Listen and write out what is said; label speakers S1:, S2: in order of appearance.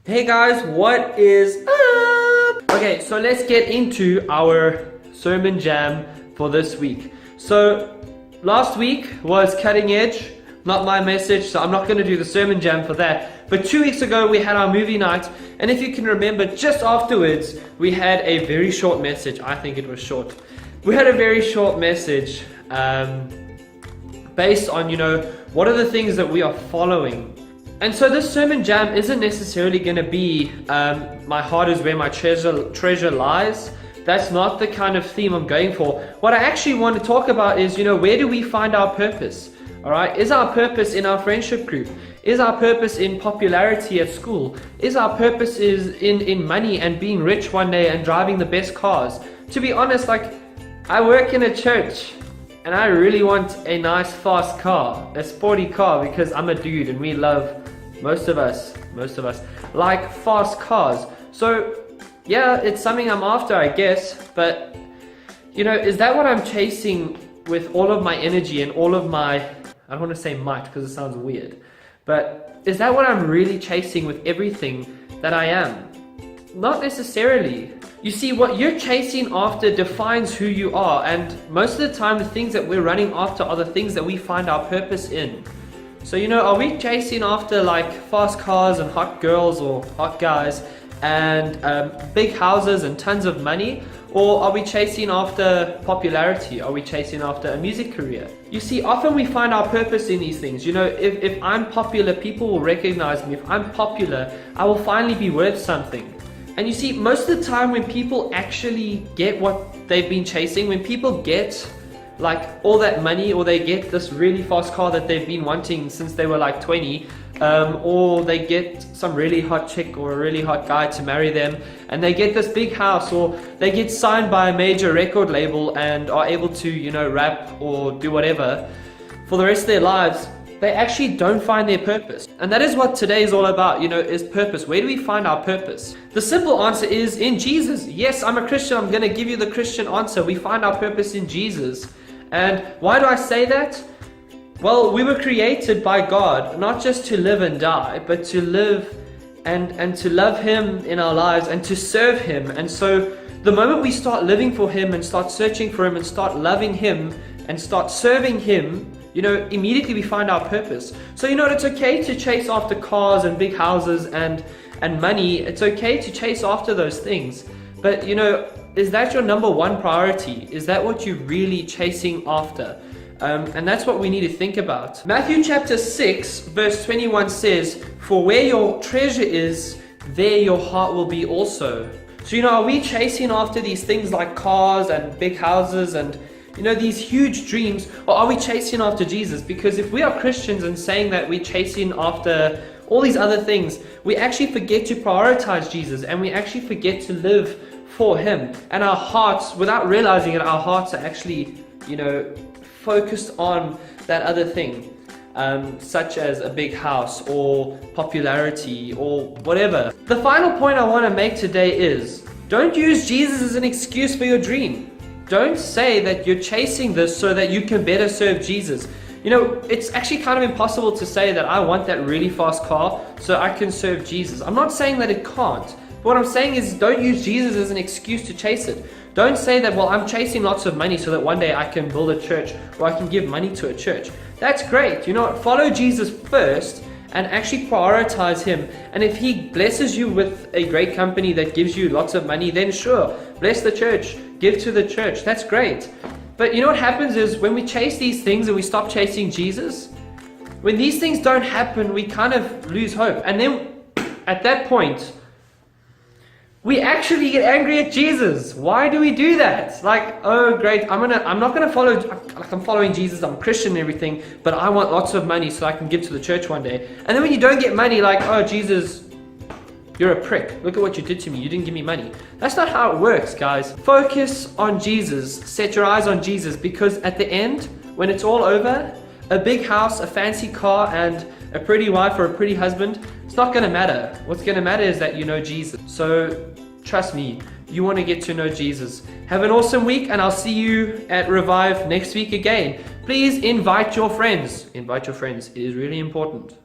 S1: Hey guys, what is up? Okay, so let's get into our sermon jam for this week. So last week was cutting edge, not my message, so I'm not going to do the sermon jam for that. But 2 weeks ago we had our movie night, and if you can remember, just afterwards we had a very short message. I think it was short. We had a very short message based on, what are the things that we are following. And so this sermon jam isn't necessarily going to be my heart is where my treasure lies. That's not the kind of theme I'm going for. What I actually want to talk about is, where do we find our purpose? All right, is our purpose in our friendship group? Is our purpose in popularity at school? Is our purpose in money and being rich one day and driving the best cars? To be honest, I work in a church and I really want a nice fast car, a sporty car, because I'm a dude and we love, most of us like fast cars. So yeah, it's something I'm after, I guess, but is that what I'm chasing with all of my energy and all of my, I don't want to say might because it sounds weird, but is that what I'm really chasing with everything that I am? Not necessarily. You see, what you're chasing after defines who you are, and most of the time the things that we're running after are the things that we find our purpose in. So are we chasing after fast cars and hot girls or hot guys and big houses and tons of money? Or are we chasing after popularity? Are we chasing after a music career? You see, often we find our purpose in these things. If I'm popular, people will recognize me. If I'm popular, I will finally be worth something. And you see, most of the time when people actually get what they've been chasing, when people get all that money, or they get this really fast car that they've been wanting since they were 20, or they get some really hot chick or a really hot guy to marry them, and they get this big house, or they get signed by a major record label and are able to, rap or do whatever for the rest of their lives, they actually don't find their purpose. And that is what today is all about, is purpose. Where do we find our purpose? The simple answer is in Jesus. Yes, I'm a Christian. I'm going to give you the Christian answer. We find our purpose in Jesus. And why do I say that? Well, we were created by God, not just to live and die, but to live and to love Him in our lives and to serve Him. And so the moment we start living for Him and start searching for Him and start loving Him and start serving Him, immediately we find our purpose. So it's okay to chase after cars and big houses and money. It's okay to chase after those things. But is that your number one priority? Is that what you're really chasing after? And that's what we need to think about. Matthew chapter 6 verse 21 says, "For where your treasure is, there your heart will be also." So are we chasing after these things like cars and big houses and these huge dreams, or are we chasing after Jesus? Because if we are Christians and saying that we're chasing after all these other things, we actually forget to prioritize Jesus, and we actually forget to live for Him. And our hearts, without realizing it, our hearts are actually, focused on that other thing, such as a big house or popularity or whatever. The final point I want to make today is, don't use Jesus as an excuse for your dream. Don't say that you're chasing this so that you can better serve Jesus. It's actually kind of impossible to say that I want that really fast car so I can serve Jesus. I'm not saying that it can't. But what I'm saying is, don't use Jesus as an excuse to chase it. Don't say that, well, I'm chasing lots of money so that one day I can build a church or I can give money to a church. That's great. Follow Jesus first and actually prioritize Him. And if He blesses you with a great company that gives you lots of money, then sure, bless the church, give to the church. That's great. But what happens is, when we chase these things and we stop chasing Jesus, when these things don't happen, we kind of lose hope. And then at that point, we actually get angry at Jesus. Why do we do that? Oh great, I'm not gonna follow, I'm following Jesus, I'm a Christian and everything, but I want lots of money so I can give to the church one day. And then when you don't get money, oh Jesus, you're a prick. Look at what you did to me. You didn't give me money. That's not how it works, guys. Focus on Jesus. Set your eyes on Jesus, because at the end, when it's all over, a big house, a fancy car, and a pretty wife or a pretty husband, it's not going to matter. What's going to matter is that you know Jesus. So trust me, you want to get to know Jesus. Have an awesome week, and I'll see you at Revive next week again. Please invite your friends. Invite your friends. It is really important.